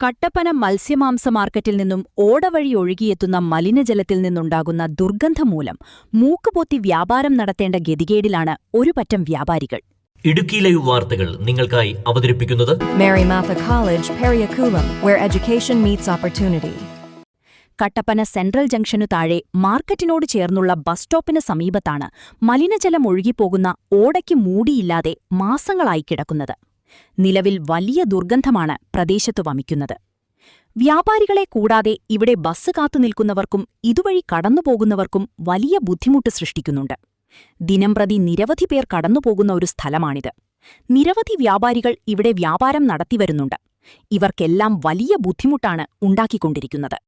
കട്ടപ്പന മത്സ്യമാംസ മാർക്കറ്റിൽ നിന്നും ഓടവഴി ഒഴുകിയെത്തുന്ന മലിനജലത്തിൽ നിന്നുണ്ടാകുന്ന ദുർഗന്ധം മൂലം മൂക്കുപൊത്തി വ്യാപാരം നടത്തേണ്ട ഗതികേടിലാണ് ഒരു പറ്റം വ്യാപാരികൾ. ഇടുക്കി ലൈവ് വാർത്തകൾ നിങ്ങൾക്കായി അവതരിപ്പിക്കുന്നത് Mary Martha College, Periyakulam, where education meets opportunity. Kattappana central ജംഗ്ഷനു താഴെ മാർക്കറ്റിനോട് ചേർന്നുള്ള ബസ് സ്റ്റോപ്പിന് സമീപത്താണ് മലിനജലം ഒഴുകിപ്പോകുന്ന ഓടയ്ക്ക് മൂടിയില്ലാതെ മാസങ്ങളായി കിടക്കുന്നത്. നിലവിൽ വലിയ ദുർഗന്ധമാണ് പ്രദേശത്തു വമിക്കുന്നത്. വ്യാപാരികളെ കൂടാതെ ഇവിടെ ബസ് കാത്തുനിൽക്കുന്നവർക്കും ഇതുവഴി കടന്നുപോകുന്നവർക്കും വലിയ ബുദ്ധിമുട്ട് സൃഷ്ടിക്കുന്നുണ്ട്. ദിനംപ്രതി നിരവധി പേർ കടന്നുപോകുന്ന ഒരു സ്ഥലമാണിത്. നിരവധി വ്യാപാരികൾ ഇവിടെ വ്യാപാരം നടത്തിവരുന്നുണ്ട്. ഇവർക്കെല്ലാം വലിയ ബുദ്ധിമുട്ടാണ് ഉണ്ടാക്കിക്കൊണ്ടിരിക്കുന്നത്.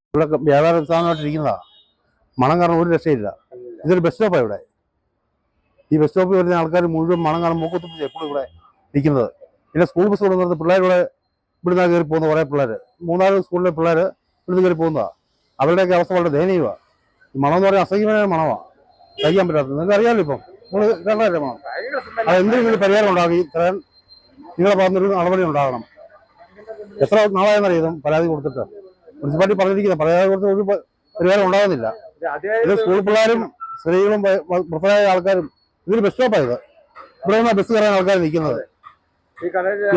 വ്യാപാര സ്ഥാനമായിട്ടിരിക്കുന്നതാ. മണം കാരണം ഒരു രക്ഷയില്ല. ഇതൊരു ബസ് സ്റ്റോപ്പാണ് ഇവിടെ. ഈ ബസ് സ്റ്റോപ്പിൽ വരുന്ന ആൾക്കാർ മുഴുവൻ മണം കാരണം മൂക്കത്തുപ്പിച്ച് എപ്പോഴും ഇവിടെ നിൽക്കുന്നത്. പിന്നെ സ്കൂൾ ബസ് കൊണ്ടുവന്നത് പിള്ളേരിവിടെ ഇവിടുന്ന് കയറി പോകുന്ന കുറേ പിള്ളേർ, 3-4 സ്കൂളിലെ പിള്ളേർ ഇവിടുന്ന് കയറി പോകുന്നതാണ്. അവരുടെയൊക്കെ അവസ്ഥ വളരെ ദയനീയമാണ്. ഈ മണം എന്ന് പറഞ്ഞാൽ അസഹ്യമായ മണമാണ്, കഴിക്കാൻ പറ്റാത്തത്. നിങ്ങൾക്ക് അറിയാമല്ലോ, ഇപ്പം നിങ്ങൾ കണ്ടതല്ലേ മണം. അത് എന്തെങ്കിലും പരിഹാരം ഉണ്ടാകും. ഇത്രയും നിങ്ങളെ ഭാഗത്തുനിന്നൊരു നടപടി ഉണ്ടാകണം. എത്ര നാളായെന്നറിയാം പരാതി കൊടുത്തിട്ട്. മുനിസിപ്പാലിറ്റി പറഞ്ഞിരിക്കുന്നത് പരാതി കൊടുത്ത് ഒരു പരിഹാരം ഉണ്ടാകുന്നില്ല. ഇത് സ്കൂൾ പിള്ളേരും സ്ത്രീകളും പ്രധാന ആൾക്കാരും. ഇതൊരു ബസ് സ്റ്റോപ്പായത്. ഇവിടെ നിന്നാണ് ബസ് കയറാൻ ആൾക്കാർ നിൽക്കുന്നത്.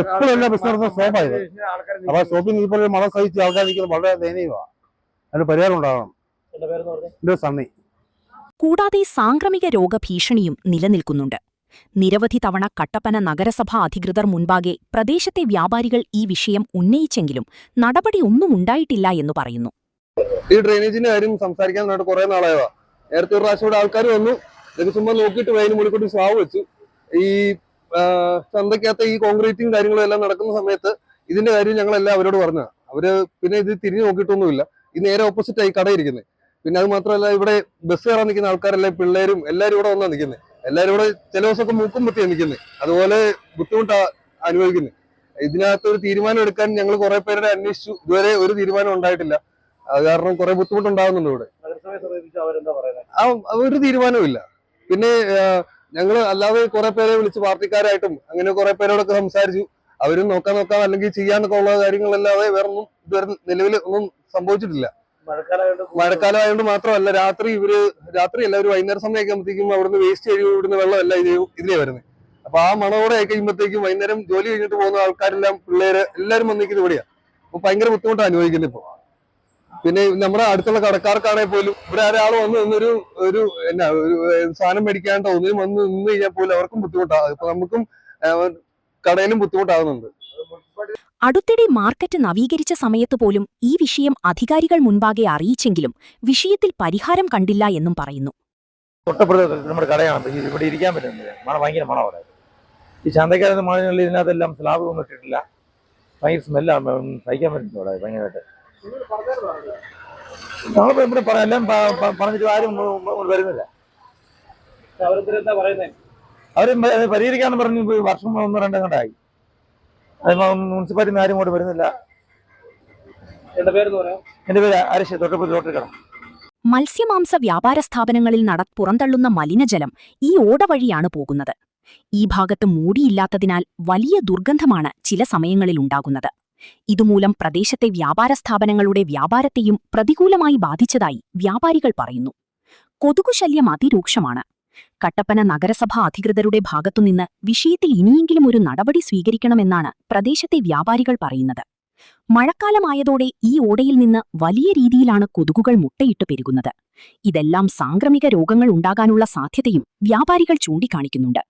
എപ്പോഴും എല്ലാ ബസ് നടത്തുന്ന സ്റ്റോപ്പായത്. അപ്പൊ സ്റ്റോപ്പിൽ ഇപ്പോൾ മണം സഹിച്ച് ആൾക്കാർ നിൽക്കുന്നത് വളരെ ദയനീയമാണ്. അതിന് പരിഹാരം ഉണ്ടാകണം. എന്റെ സണ്ണി. കൂടാതെ സാംക്രമിക രോഗഭീഷണിയും നിലനിൽക്കുന്നുണ്ട്. നിരവധി തവണ കട്ടപ്പന നഗരസഭാ അധികൃതർ മുൻപാകെ പ്രദേശത്തെ വ്യാപാരികൾ ഈ വിഷയം ഉന്നയിച്ചെങ്കിലും നടപടി ഒന്നും ഉണ്ടായിട്ടില്ല എന്ന് പറയുന്നു. ഈ ഡ്രെയിനേജിന്റെ കാര്യം സംസാരിക്കാൻ കുറെ നാളായതാ. നേരത്തെ ഒരു പ്രാവശ്യം ആൾക്കാർ വന്നു, ചുമ്മാ നോക്കിയിട്ട് വൈകിട്ട് മുടിക്കൂട്ടി സ്വാവ് വെച്ചു. ഈ ചന്തക്കകത്ത് ഈ കോൺക്രീറ്റും കാര്യങ്ങളും എല്ലാം നടക്കുന്ന സമയത്ത് ഇതിന്റെ കാര്യം ഞങ്ങളെല്ലാം അവരോട് പറഞ്ഞാ. അവര് പിന്നെ ഇത് തിരിഞ്ഞു നോക്കിയിട്ടൊന്നുമില്ല. ഇത് നേരെ ഓപ്പോസിറ്റ് ആയി കടയിരിക്കുന്നത്. പിന്നെ അത് മാത്രമല്ല, ഇവിടെ ബസ് കയറാൻ നിൽക്കുന്ന ആൾക്കാരെല്ലാം പിള്ളേരും എല്ലാവരും ഇവിടെ വന്നാ നിൽക്കുന്നത്. എല്ലാവരും ഇവിടെ ചില ദിവസമൊക്കെ മൂക്കും പത്തിയാണ് നിൽക്കുന്നത്. അതുപോലെ ബുദ്ധിമുട്ടാ അനുഭവിക്കുന്നത്. ഇതിനകത്ത് ഒരു തീരുമാനം എടുക്കാൻ ഞങ്ങൾ കുറെ പേരുടെ അന്വേഷിച്ചു. ഇതുവരെ ഒരു തീരുമാനം ഉണ്ടായിട്ടില്ല. അത് കാരണം കുറെ ബുദ്ധിമുട്ടുണ്ടാകുന്നുണ്ട് ഇവിടെ. ഒരു തീരുമാനവും ഇല്ല. പിന്നെ ഞങ്ങൾ അല്ലാതെ കുറെ പേരെ വിളിച്ച് പാർട്ടിക്കാരായിട്ടും അങ്ങനെ കുറെ പേരോടൊക്കെ സംസാരിച്ചു. അവരും നോക്കാം അല്ലെങ്കിൽ ചെയ്യാന്നൊക്കെ ഉള്ള കാര്യങ്ങളല്ലാതെ വേറൊന്നും ഇതുവരെ നിലവിൽ ഒന്നും സംഭവിച്ചിട്ടില്ല. മഴക്കാലമായതുകൊണ്ട് മാത്രമല്ല, രാത്രിയല്ല ഒരു വൈകുന്നേര സമയമൊക്കെ ആകുമ്പോഴത്തേക്കും അവിടുന്ന് വേസ്റ്റ് കഴിവ് ഇവിടുന്ന് വെള്ളമല്ല ഇതിലേ വരുന്നത്. അപ്പൊ ആ മണോടെ ആയി കഴിയുമ്പോഴത്തേക്കും വൈകുന്നേരം ജോലി കഴിഞ്ഞിട്ട് പോകുന്ന ആൾക്കാരെല്ലാം പിള്ളേര് എല്ലാവരും വന്നിരിക്കുന്നത് ഇവിടെയാ. അപ്പൊ ഭയങ്കര ബുദ്ധിമുട്ടാണ് അനുഭവിക്കുന്നത് ഇപ്പൊ. പിന്നെ നമ്മുടെ അടുത്തുള്ള കടക്കാർക്കാണെങ്കിൽ പോലും ഇവിടെ ഒരാൾ വന്ന് നിന്നൊരു സാധനം മേടിക്കാണ്ടോ ഒന്നിനും വന്ന് നിന്ന് കഴിഞ്ഞാൽ പോലും അവർക്കും ബുദ്ധിമുട്ടാണ്. ഇപ്പൊ നമുക്കും കടയിലും ബുദ്ധിമുട്ടാകുന്നുണ്ട്. അടുത്തിടെ മാർക്കറ്റ് നവീകരിച്ച സമയത്തുപോലും ഈ വിഷയം അധികാരികൾ മുൻപാകെ അറിയിച്ചെങ്കിലും വിഷയത്തിൽ പരിഹാരം കണ്ടില്ല എന്നും പറയുന്നു. തൊട്ടപ്പുറത്ത് നമ്മുടെ കടയാണ്, ഇവിടെ ഇരിക്കാൻ പറ്റുന്നില്ല. ഭയങ്കര മണമാണ്. ഈ ചന്തക്കാരത്തെ മഴ ഇതിനകത്തെല്ലാം സ്ലാബ് ഒന്നും ഇട്ടിട്ടില്ല. ഭയങ്കര സ്മെല്ലാണ്, സഹിക്കാൻ പറ്റുന്നു ഇവിടെ ഭയങ്കരമായിട്ട്. നമ്മളിപ്പോ ഇവിടെ എല്ലാം പറഞ്ഞിട്ട് ആരും വരുന്നില്ല. അവര് പരിഹരിക്കാന്ന് പറഞ്ഞു വർഷം 1-2 കണ്ടായി. മുനിസിപ്പാലിറ്റി ആരും ഇങ്ങോട്ട് വരുന്നില്ല. എന്റെ പേര് ആരിഷ്, തൊട്ടപ്പുറത്ത് ലോട്ടറി കട. മത്സ്യമാംസ വ്യാപാര സ്ഥാപനങ്ങളിൽ പുറന്തള്ളുന്ന മലിനജലം ഈ ഓടവഴിയാണ് പോകുന്നത്. ഈ ഭാഗത്ത് മൂടിയില്ലാത്തതിനാൽ വലിയ ദുർഗന്ധമാണ് ചില സമയങ്ങളിൽ ഉണ്ടാകുന്നത്. ഇതുമൂലം പ്രദേശത്തെ വ്യാപാര സ്ഥാപനങ്ങളുടെ വ്യാപാരത്തെയും പ്രതികൂലമായി ബാധിച്ചതായി വ്യാപാരികൾ പറയുന്നു. കൊതുകുശല്യം അതിരൂക്ഷമാണ്. കട്ടപ്പന നഗരസഭാ അധികൃതരുടെ ഭാഗത്തുനിന്ന് വിഷയത്തിൽ ഇനിയെങ്കിലും ഒരു നടപടി സ്വീകരിക്കണമെന്നാണ് പ്രദേശത്തെ വ്യാപാരികൾ പറയുന്നത്. മഴക്കാലമായതോടെ ഈ ഓടയിൽ നിന്ന് വലിയ രീതിയിലാണ് കൊതുകുകൾ മുട്ടയിട്ട് പെരുകുന്നത്. ഇതെല്ലാം സാംക്രമിക രോഗങ്ങൾ ഉണ്ടാകാനുള്ള സാധ്യതയും വ്യാപാരികൾ ചൂണ്ടിക്കാണിക്കുന്നുണ്ട്.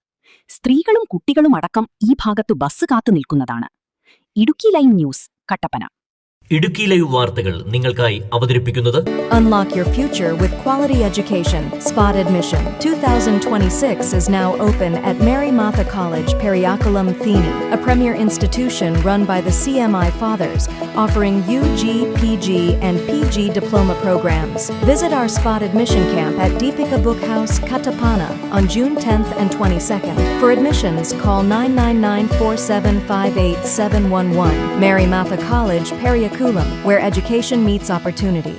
സ്ത്രീകളും കുട്ടികളും അടക്കം ഈ ഭാഗത്തു ബസ് കാത്തു നിൽക്കുന്നതാണ്. Idukki live news, Kattappana. Idukki live വാർത്തകൾ നിങ്ങൾക്കായി അവതരിപ്പിക്കുന്നത് Unlock your future with quality education. Spot admission 2026 is now open at Mary Martha College, Periyakulam, Thini, a premier institution run by the CMI Fathers, offering UG, PG, and PG diploma programs. Visit our spot admission camp at Deepika Book House, Kattapana, on June 10th and 22nd. For admissions, call 999-4758-711. Mary Martha College, Periyakulam, where education meets opportunity.